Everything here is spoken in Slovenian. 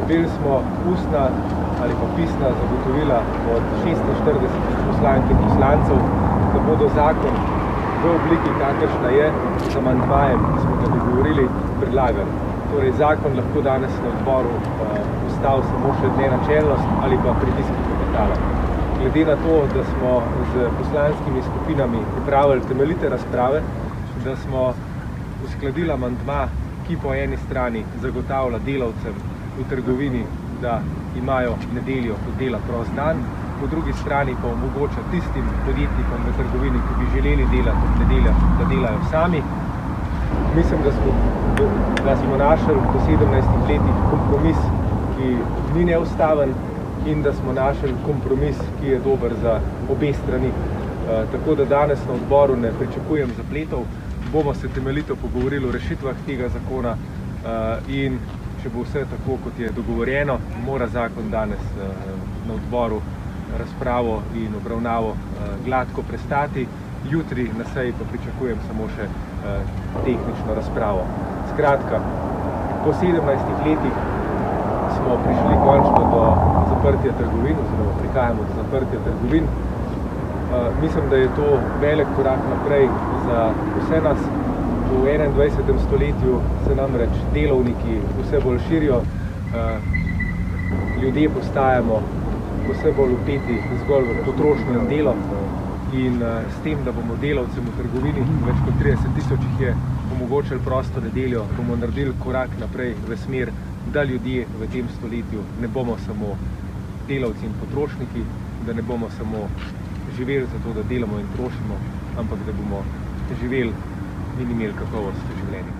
Dobili smo ustna ali pa pisna zagotovila od 46 poslank in poslancev, da bodo zakon v obliki, kakršna je, z amandmajem, ki smo ga dogovorili, predlagali. Torej, zakon lahko danes na odboru postal samo še nenačelnost ali pa pritiski kapitala. Glede na to, da smo z poslanskimi skupinami pripravili temeljite razprave, da smo uskladili amandma, ki po eni strani zagotavlja delavcem v trgovini, da imajo nedeljo kot dela prost dan, po drugi strani pa omogoča tistim podjetnikom v trgovini, ki bi želeli delati ob nedeljah, da delajo sami. Mislim, da smo našli po 17 letih kompromis, ki ni neustaven in da smo našli kompromis, ki je dober za obe strani. Tako da danes na odboru ne pričakujem zapletov, bomo se temeljito pogovorili o rešitvah tega zakona in če bo vse tako, kot je dogovorjeno, mora zakon danes na odboru razpravo in obravnavo gladko prestati. Jutri na seji pa pričakujem samo še tehnično razpravo. Skratka, po 17 letih smo prišli končno do zaprtja trgovin, oziroma prihajamo do zaprtja trgovin. Mislim, da je to velik korak naprej za vse nas. V 21. stoletju se namreč delovniki vse bolj širijo, ljudje postajamo vse bolj vpeti zgolj v potrošnjo in delo in s tem, da bomo delavcem v trgovini, več kot 30 tisoč jih je, omogočili prosto nedeljo, bomo naredili korak naprej v smer, da ljudje v tem stoletju ne bomo samo delavci in potrošniki, da ne bomo samo živeli za to, da delamo in trošimo, ampak da bomo živeli in imeli kakovost v življenju.